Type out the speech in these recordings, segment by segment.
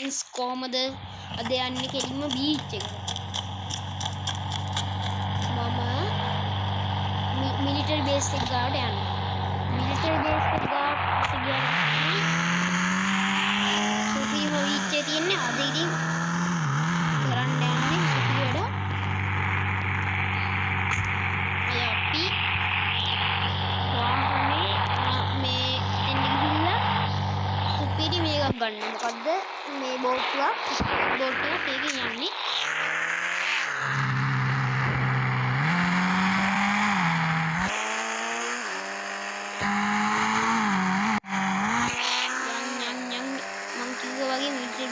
friends කොහමද අද යන්නේ කෙලින්ම බීච් එකට මම මිලිටරි බේස් එක ගාවට යනවා මිලිටරි බේස් එක ගාවට ගියාම සුපි බීච් එකේ තියෙන්නේ අද ඉතින් කරන්න යන්නේ සුපි වැඩ අය අපි වාහනේ මේ එන්න ගිහිල්ලා සුපිරි මේකක් ගන්න මොකද්ද මේ බෝට්ටුවක් ඒකේ යන්නේ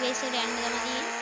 बेस और एंड लगा दिए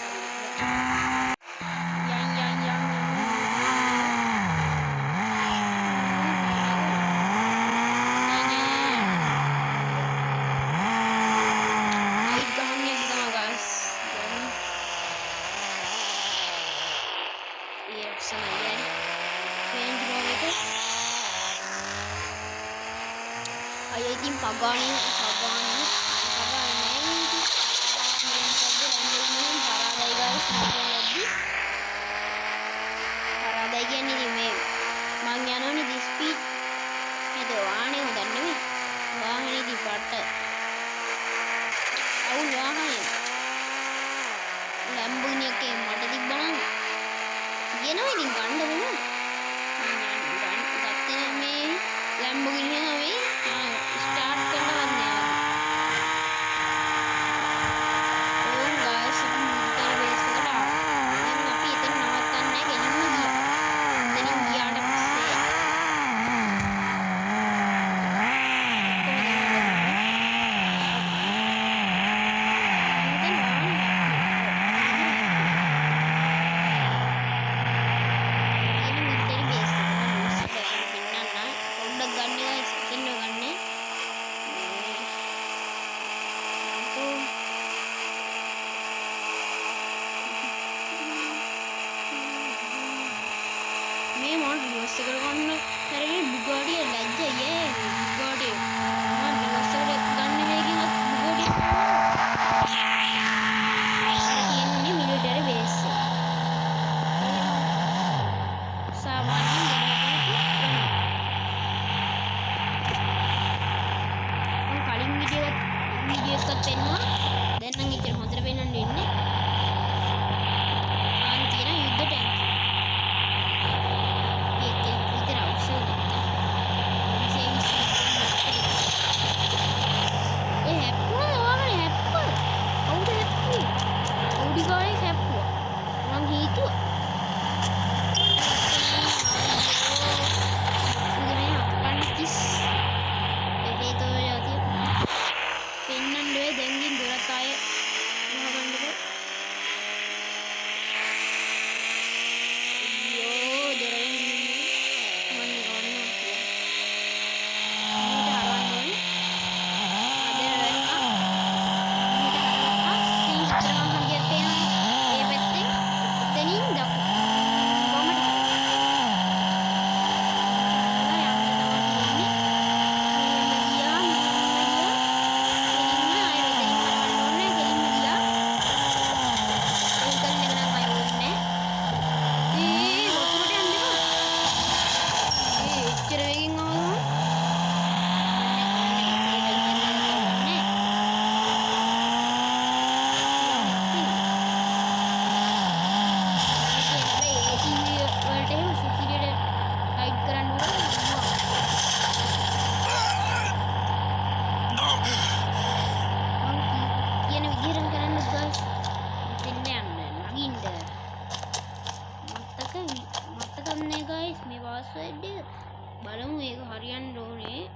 බලමු ඒක හරියන්න ඕනේ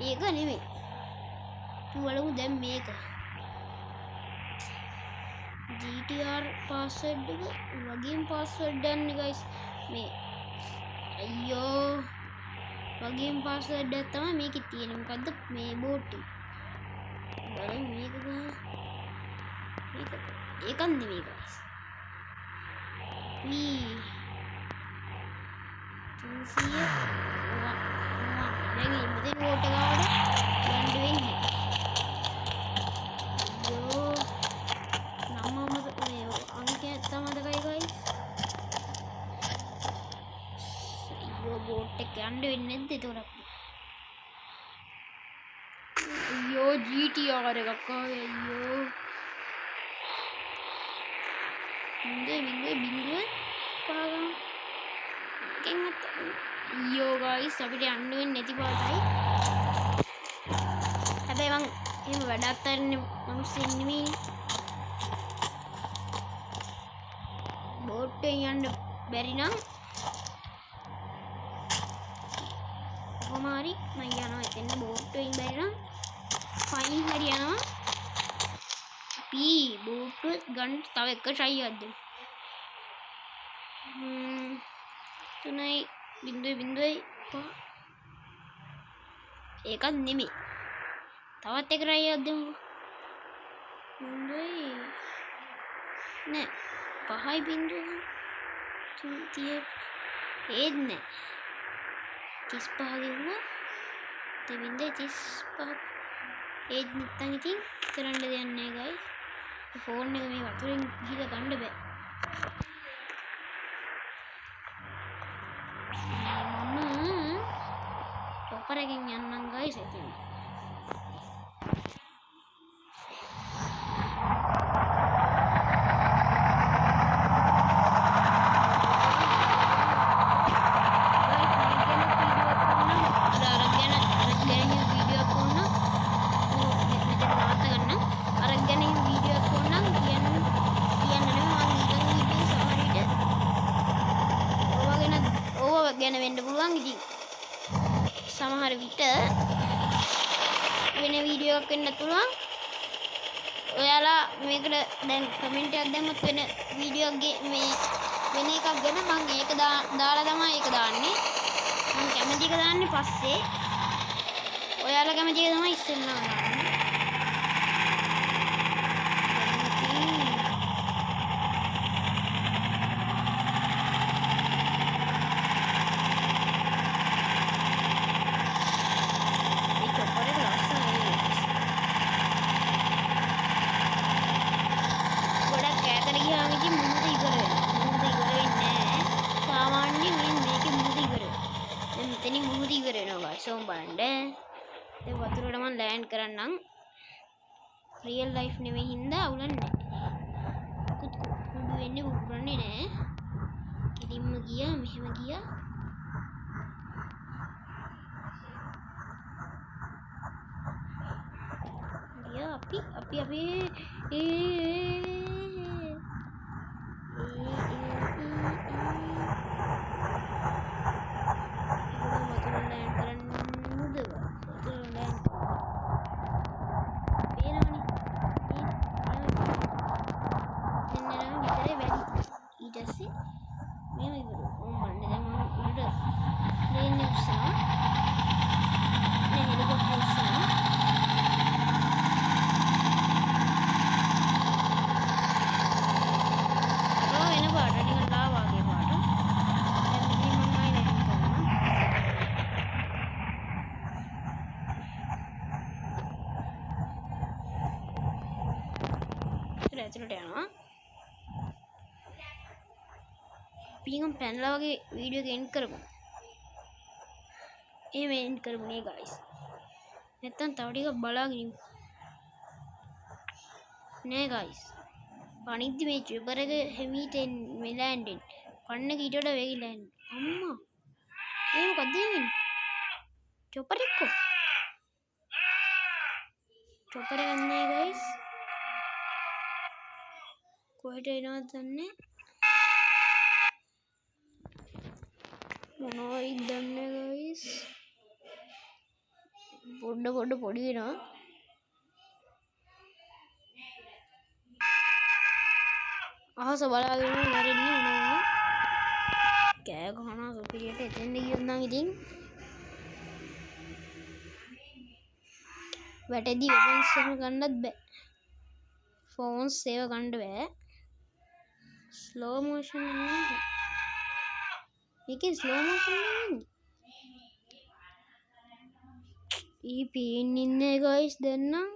ඒක නෙමෙයි බලමු දැන් මේක GTR පාස්වර්ඩ් එක වගේම පාස්වර්ඩ් ගන්න guys මේ අයියෝ වගේම පාස්වර්ඩ් එක තමයි මේකේ තියෙන්නේ මොකද්ද මේ බෝට් එක බලමු මේක ඒකක් නෙමෙයි guys දැන් ඉතින් බෝට් එක ගාවට යන්න වෙන්නේ අයියෝ GTR එකක් ආවේ අයියෝ බින්දුව පාගම් කෙන්වත් අයියෝ ගයිස් අපිට යන්න වෙන්නේ නැති පාටයි හැබැයි මං එහෙම වැඩක් කරන්නේ මනුස්සයෙක් නෙමෙයි බෝට් එකෙන් යන්න බැරි නම් කොහොම හරි මම යනවා එතෙන් බෝට් එකෙන් බැරි නම් ෆයින් හරි යනවා අපි බෝට් එක ගන්න තව එක try එකක් දෙමු 3.0 ඒකත් නෙමෙයි තවත් එක try එකක් දෙමු නෑ 5.0 ඒත් නෑ 35 ගෙවුවා 35 ඒත් නැත්තම් ඉතින් කරන්න දෙයක් නෑ ගයිස් ෆෝන් එක මේ වතුරෙන් ගිහලා ගන්න බෑ මම චොපර් එකෙන් යන්නම් ගයිස් ඉතින් ගැන වෙන්න පුළුවන් ඉතින් සමහර විට වෙන වීඩියෝ එකක් වෙන්න පුළුවන් ඔයාලා මේකට දැන් කමෙන්ට් එකක් දැම්මොත් වෙන වීඩියෝ එකක් මේ වෙන එකක් ගැන මම ඒක දාලා තමයි ඒක දාන්නේ මම කැමති එක දාන්නේ පස්සේ ඔයාලා කැමති එක තමයි ඉස්සෙල්ලා දාන්නේ සෝම් බලන්න දැන් වතුරට මම ලෑන්ඩ් කරන්නම් රියල් ලයිෆ් නෙමෙයි හින්දා අවුලන්නේ කුඩු වෙන්නේ උඩන්නේ නෑ කෙලින්ම ගියා මෙහෙම ගියා අපි ඇතුළට යනවා පිටින් පැනලා වගේ වීඩියෝ එක එන්ඩ් කරමු එහෙම එන්ඩ් කරමු නේ ගයිස් නැත්තම් තව ටිකක් බලාගෙන ඉමු නේ ගයිස් අනිද්දි මේ චොපර් එක හැමීට මේ ලෑන්ඩ් පන්න එක ඊට වඩා වෙගින් ලෑන්ඩ් අම්මා ඒ මොකක්ද වෙන්නේ චොපර් එක චොපර් එක නෑ ගයිස් කොහෙට එනවද දන්නේ මොනවයිද දන්නේ ගයිස් පොඩ පොඩි වෙනවා අහස බලාගෙන මැරෙන්නේ මොනවා කෑ ගහනවා සුපිරියට එතෙන්ද ගියොත් නම් ඉතින් වැටෙදි වෙපන්ස් එහෙම ගන්නත් බෑ ෆෝන්ස් සේව ගන්න බෑ ස්ලෝ මෝෂන් නේ මේකේ ස්ලෝ මෝෂන් නෙන්නේ ඊ පේන්නේ නැහැ ගයිස් දැන් නම්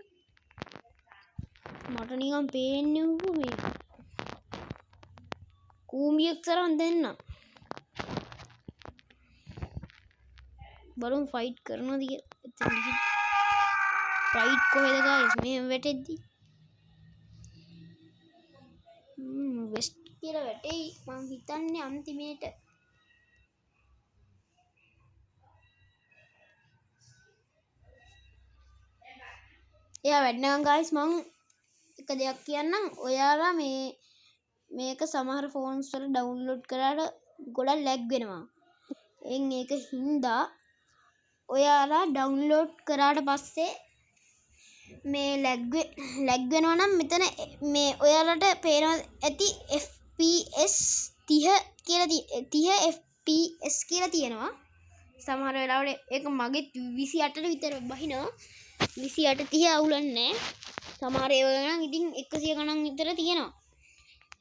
මට නිකන් පේන්නේ උඹ මේ කූඹියක් තරම් දෙන්න බලමු ෆයිට් කරනවද කියලා රයිට් කොහෙද ගයිස් මෙහෙම වැටෙද්දි වෙස්ට් කියලා වැටෙයි මං හිතන්නේ අන්තිමේට එයා වැඩනගම් ගයිස් මං එක දෙයක් කියන්නම් ඔයාලා මේක සමහර ෆෝන්ස් වල ඩවුන්ලෝඩ් කරාට ගොඩක් ලැග් වෙනවා ඒක හින්දා ඔයාලා ඩවුන්ලෝඩ් කරාට පස්සේ මේ ලැග් වෙනවා නම් මෙතන මේ ඔයාලට පේනවා ඇති FPS 30 කියලා 30 FPS කියලා තියෙනවා සමහර වෙලාවට ඒක මගෙත් 28ට විතර බහිනවා 28 30 අවුලන්නේ සමහර ඒවා නම් ඉතින් 100 ගණන් විතර තියෙනවා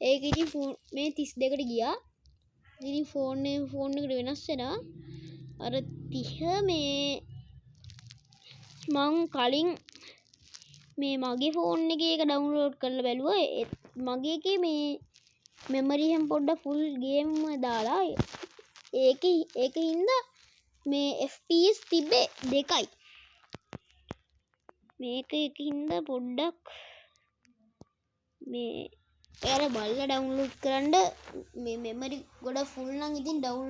ඒක ඉතින් මේ 32ට ගියා ඉතින් ෆෝන් එකට වෙනස් වෙනවා අර 30 මේ මං කලින් මේ මගේ ෆෝන් එකේ ඒක ඩවුන්ලෝඩ් කරලා බැලුවා මගේ එකේ මේ මෙමරි එකෙන් පොඩ්ඩක් ෆුල් ගේම් දාලා ඒක හින්දා මේ FPS තිබ්බේ 2යි මේක එකින්ද පොඩ්ඩක් මේ ඔයාලා බලලා ඩවුන්ලෝඩ් කරන්න මේ මෙමරි ගොඩක් ෆුල් නම් ඉතින් ඩවුන්ලෝඩ්